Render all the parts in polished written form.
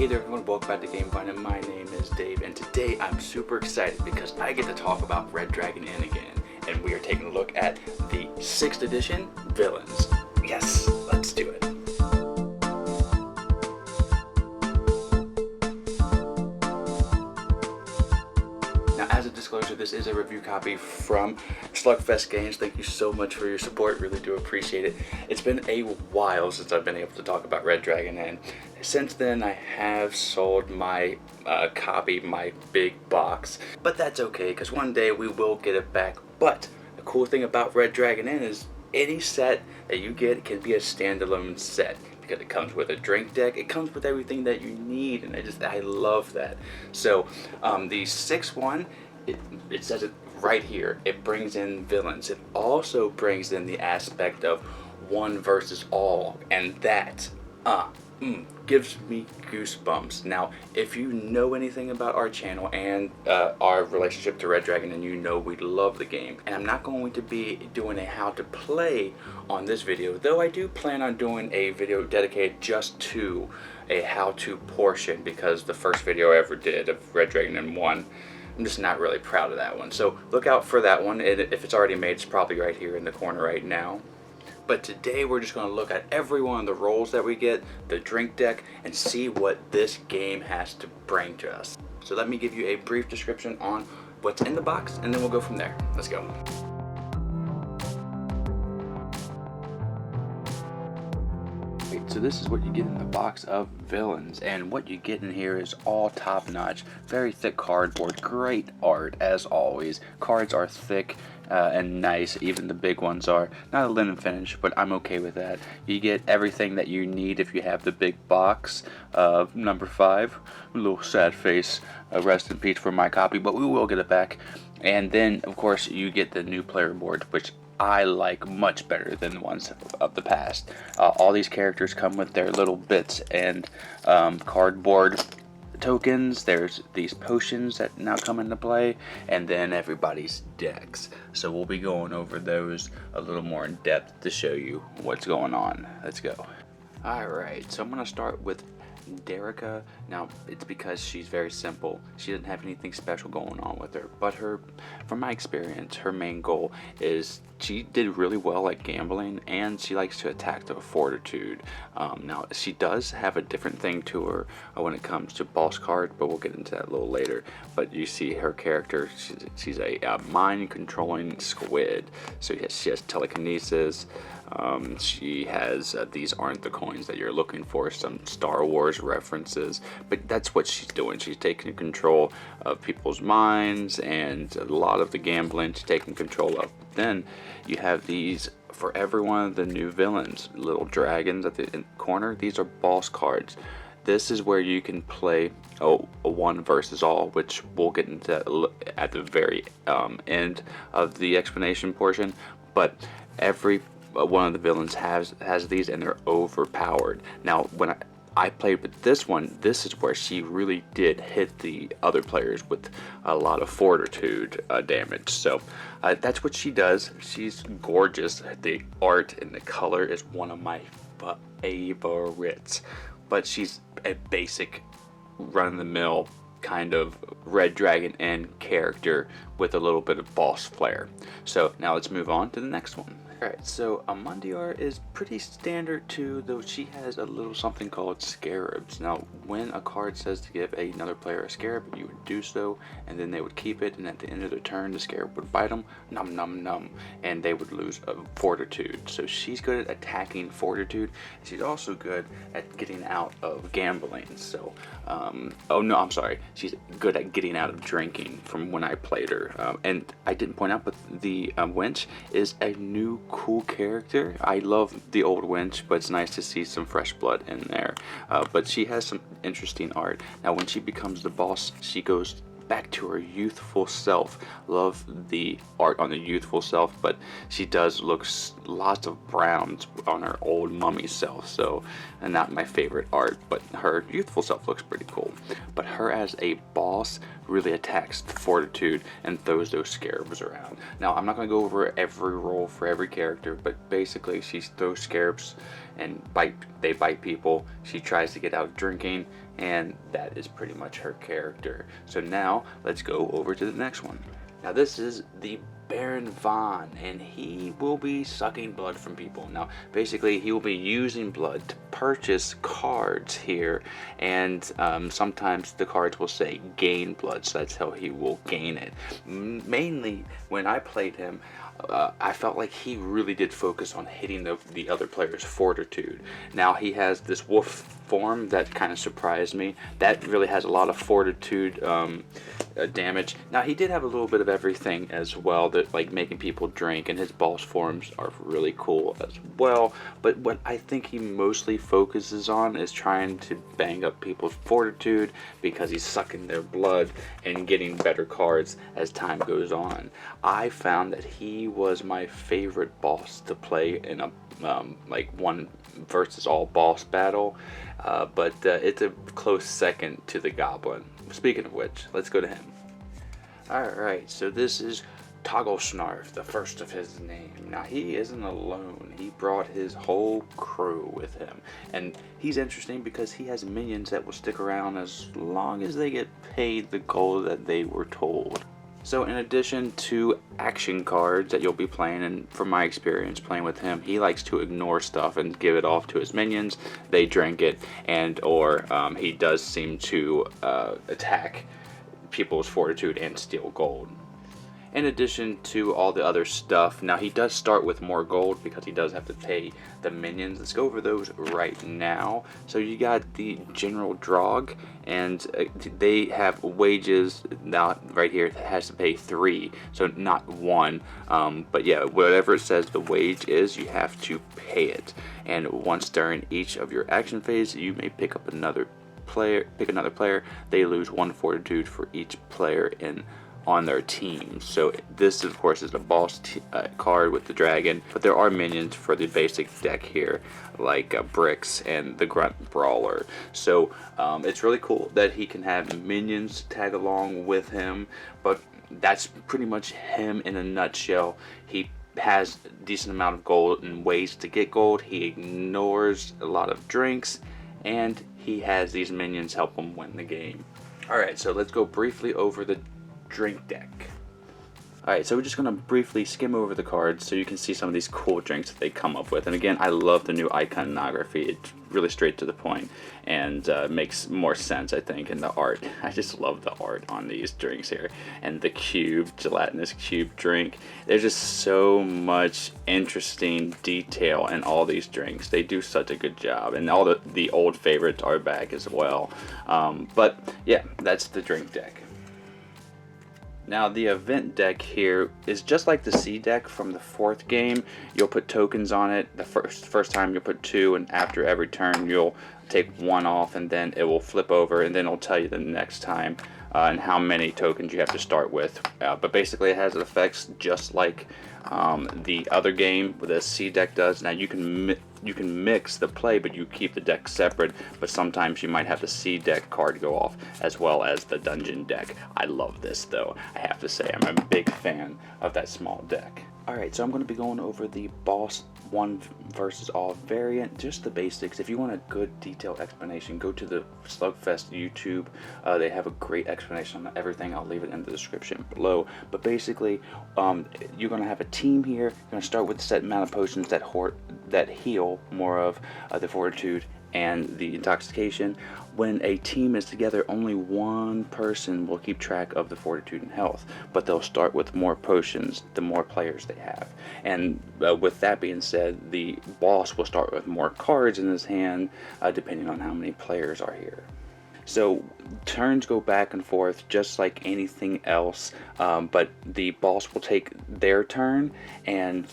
Hey there everyone, welcome back to Game Finding. My name is Dave, and today I'm super excited because I get to talk about Red Dragon Inn again, and we are taking a look at the 6th edition villains. Yes, let's do it. Now, as a disclosure, this is a review copy from Slugfest Games. Thank you so much for your support, really do appreciate it. It's been a while since I've been able to talk about Red Dragon Inn. Since then, I have sold my copy, my big box, but that's okay because one day we will get it back. But the cool thing about Red Dragon Inn is any set that you get can be a standalone set because it comes with a drink deck, it comes with everything that you need, and I love that. So the 6th one, it says it right here, it brings in villains. It also brings in the aspect of one versus all, and that gives me goosebumps. Now, if you know anything about our channel and our relationship to Red Dragon, and you know we love the game, and I'm not going to be doing a how to play on this video, though I do plan on doing a video dedicated just to a how to portion, because the first video I ever did of Red Dragon Inn 1, I'm just not really proud of that one. So look out for that one. If it's already made, it's probably right here in the corner right now. But today we're just going to look at every one of the roles that we get, the drink deck, and see what this game has to bring to us. So let me give you a brief description on what's in the box, and then we'll go from there. Let's go. So this is what you get in the box of villains, and what you get in here is all top-notch, very thick cardboard, great art as always. Cards are thick and nice, even the big ones are. Not a linen finish, but I'm okay with that. You get everything that you need if you have the big box. Number 5, a little sad face, rest in peace for my copy, but we will get it back. And then of course you get the new player board, which I like much better than the ones of the past. All these characters come with their little bits and cardboard tokens. There's these potions that now come into play, and then everybody's decks. So we'll be going over those a little more in depth to show you what's going on. Let's go. Alright, so I'm going to start with Dereka. Now, it's because she's very simple. She doesn't have anything special going on with her, but from my experience, her main goal is she did really well at gambling, and she likes to attack the fortitude. Now, she does have a different thing to her when it comes to boss card, but we'll get into that a little later. But you see her character, she's a mind-controlling squid. So she has telekinesis. She has these aren't the coins that you're looking for, some Star Wars references, but that's what she's doing. She's taking control of people's minds, and a lot of the gambling she's taking control of. Then you have these for every one of the new villains, little dragons at the corner. These are boss cards. This is where you can play a one versus all, which we'll get into at the very end of the explanation portion. But every one of the villains has these, and they're overpowered. Now, when I played with this one, this is where she really did hit the other players with a lot of fortitude damage. So that's what she does. She's gorgeous. The art and the color is one of my favorites. But she's a basic run-of-the-mill kind of Red Dragon Inn character with a little bit of boss flair. So now let's move on to the next one. Alright, so Amandiar is pretty standard too, though she has a little something called scarabs. Now, when a card says to give another player a scarab, you would do so, and then they would keep it, and at the end of their turn, the scarab would bite them, num num num, and they would lose fortitude. So she's good at attacking fortitude. She's also good at getting out of gambling. So, oh no, I'm sorry, she's good at getting out of drinking from when I played her. And I didn't point out, but the wench is a new cool character. I love the old wench, but it's nice to see some fresh blood in there. But she has some interesting art. Now, when she becomes the boss, she goes back to her youthful self. Love the art on the youthful self, but she does look lots of browns on her old mummy self. So, and not my favorite art, but her youthful self looks pretty cool. But her as a boss really attacks the fortitude and throws those scarabs around. Now, I'm not going to go over every role for every character, but basically she throws scarabs and they bite people. She tries to get out of drinking, and that is pretty much her character. So now let's go over to the next one. Now this is the Baron Von, and he will be sucking blood from people. Now basically he will be using blood to purchase cards here, and sometimes the cards will say gain blood, so that's how he will gain it. Mainly when I played him, I felt like he really did focus on hitting the other player's fortitude. Now he has this wolf form that kind of surprised me. That really has a lot of fortitude damage. Now he did have a little bit of everything as well, that like making people drink, and his boss forms are really cool as well. But what I think he mostly focuses on is trying to bang up people's fortitude, because he's sucking their blood and getting better cards as time goes on. I found that he was my favorite boss to play in a like one versus all boss battle, but it's a close second to the Goblin. Speaking of which, let's go to him. Alright, so this is Toggle Snarf, the first of his name. Now he isn't alone. He brought his whole crew with him, and he's interesting because he has minions that will stick around as long as they get paid the gold that they were told. So in addition to action cards that you'll be playing, and from my experience playing with him, he likes to ignore stuff and give it off to his minions. They drink it, and or he does seem to attack people's fortitude and steal gold. In addition to all the other stuff, now he does start with more gold because he does have to pay the minions. Let's go over those right now. So you got the General Drog, and they have wages. Now right here it has to pay 3, so not 1. But yeah, whatever it says the wage is, you have to pay it. And once during each of your action phase, you may pick another player. They lose 1 fortitude for each player on their team. So this of course is a boss card with the dragon, but there are minions for the basic deck here, like Bricks and the Grunt Brawler. So it's really cool that he can have minions tag along with him, but that's pretty much him in a nutshell. He has a decent amount of gold and ways to get gold. He ignores a lot of drinks, and he has these minions help him win the game. Alright, so let's go briefly over the drink deck. Alright, so we're just going to briefly skim over the cards so you can see some of these cool drinks that they come up with. And again, I love the new iconography. It's really straight to the point and makes more sense, I think, in the art. I just love the art on these drinks here. And the gelatinous cube drink. There's just so much interesting detail in all these drinks. They do such a good job. And all the old favorites are back as well. But yeah, that's the drink deck. Now the event deck here is just like the C deck from the 4th game. You'll put tokens on it. The first time you'll put 2, and after every turn you'll take 1 off, and then it will flip over, and then it'll tell you the next time and how many tokens you have to start with. But basically it has effects just like the other game the C deck does. Now you can mix the play, but you keep the deck separate, but sometimes you might have the C deck card go off as well as the dungeon deck. I love this though, I have to say. I'm a big fan of that small deck. Alright, so I'm going to be going over the boss 1 versus all variant, just the basics. If you want a good detailed explanation, go to the Slugfest YouTube. They have a great explanation on everything. I'll leave it in the description below. But basically, you're going to have a team here. You're going to start with a set amount of potions that heal more of the fortitude and the intoxication. When a team is together, only one person will keep track of the fortitude and health, but they'll start with more potions the more players they have. And with that being said, the boss will start with more cards in his hand, depending on how many players are here. So turns go back and forth just like anything else, but the boss will take their turn, and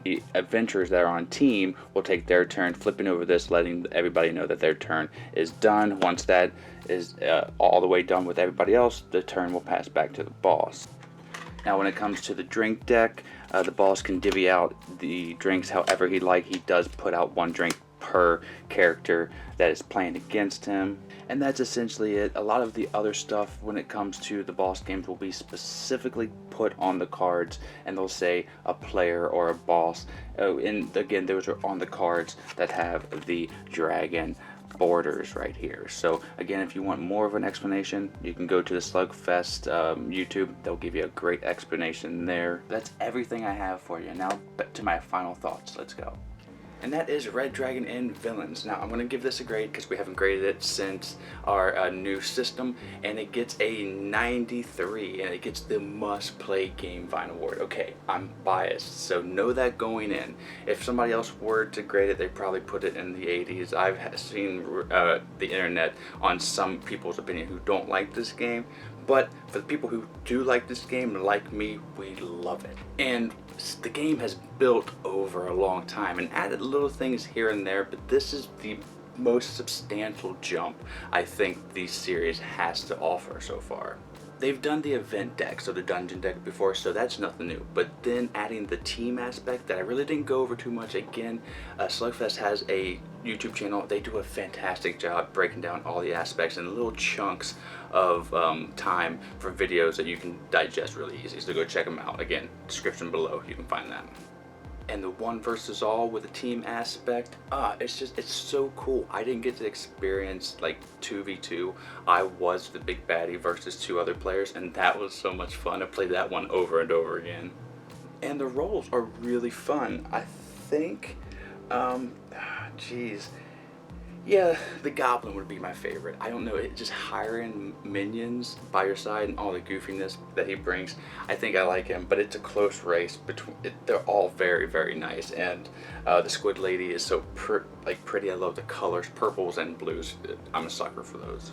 the adventurers that are on team will take their turn, flipping over this, letting everybody know that their turn is done. Once that is all the way done with everybody else, the turn will pass back to the boss. Now when it comes to the drink deck, the boss can divvy out the drinks however he'd like. He does put out 1 drink per character that is playing against him. And that's essentially it. A lot of the other stuff when it comes to the boss games will be specifically put on the cards, and they'll say a player or a boss. Oh, and again, those are on the cards that have the dragon borders right here. So again, if you want more of an explanation, you can go to the Slugfest YouTube. They'll give you a great explanation there. That's everything I have for you. Now to my final thoughts. Let's go. And that is Red Dragon Inn Villains. Now I'm going to give this a grade because we haven't graded it since our new system, and it gets a 93, and it gets the must play game Vine Award. Okay, I'm biased, so know that going in. If somebody else were to grade it, they'd probably put it in the 80s. I've seen the internet on some people's opinion who don't like this game, but for the people who do like this game, like me, we love it. And the game has built over a long time and added little things here and there, but this is the most substantial jump I think the series has to offer so far. They've done the event deck, so the dungeon deck before, so that's nothing new. But then adding the team aspect that I really didn't go over too much. Again, Slugfest has a YouTube channel. They do a fantastic job breaking down all the aspects in little chunks of time for videos that you can digest really easy. So go check them out. Again, description below, you can find that. And the one versus all with a team aspect, it's so cool. I didn't get to experience like 2v2. I was the big baddie versus two other players, and that was so much fun. I played that one over and over again. And the roles are really fun. I think, yeah, the goblin would be my favorite. I don't know, just hiring minions by your side and all the goofiness that he brings, I think I like him, but it's a close race between, they're all very, very nice. And the squid lady is so pretty. I love the colors, purples and blues. I'm a sucker for those.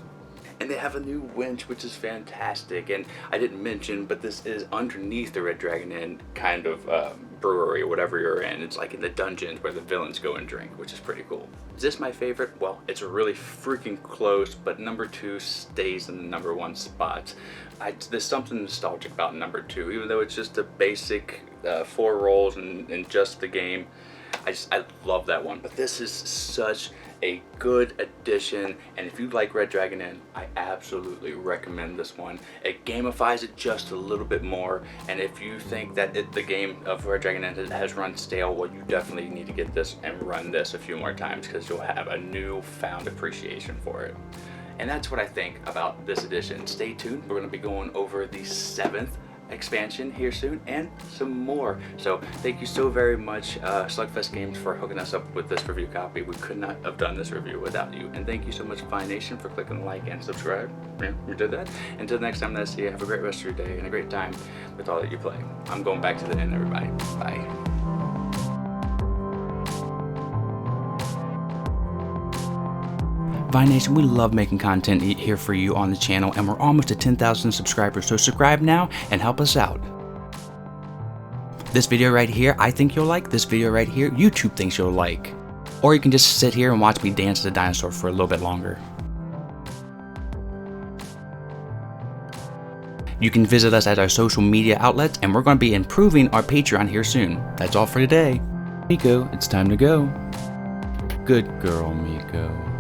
And they have a new winch, which is fantastic. And I didn't mention, but this is underneath the Red Dragon Inn kind of brewery or whatever you're in. It's like in the dungeons where the villains go and drink, which is pretty cool. Is this my favorite? Well, it's really freaking close, but number 2 stays in the number 1 spot. There's something nostalgic about number 2, even though it's just a basic 4 rolls and just the game. I love that one, but this is such a good addition, and if you like Red Dragon Inn, I absolutely recommend this one. It gamifies it just a little bit more, and if you think that the game of Red Dragon Inn has run stale, well, you definitely need to get this and run this a few more times because you'll have a newfound appreciation for it. And that's what I think about this edition. Stay tuned, we're going to be going over the 7th expansion here soon and some more. So thank you so very much Slugfest Games for hooking us up with this review copy. We could not have done this review without you, and thank you so much Vine Nation for clicking the like and subscribe. Yeah, we did that. Until next time that I see you, have a great rest of your day and a great time with all that you play. I'm going back to the end, everybody. Bye. Vine Nation, we love making content here for you on the channel, and we're almost at 10,000 subscribers, so subscribe now and help us out. This video right here, I think you'll like. This video right here, YouTube thinks you'll like. Or you can just sit here and watch me dance as a dinosaur for a little bit longer. You can visit us at our social media outlets, and we're going to be improving our Patreon here soon. That's all for today. Miko, it's time to go. Good girl, Miko.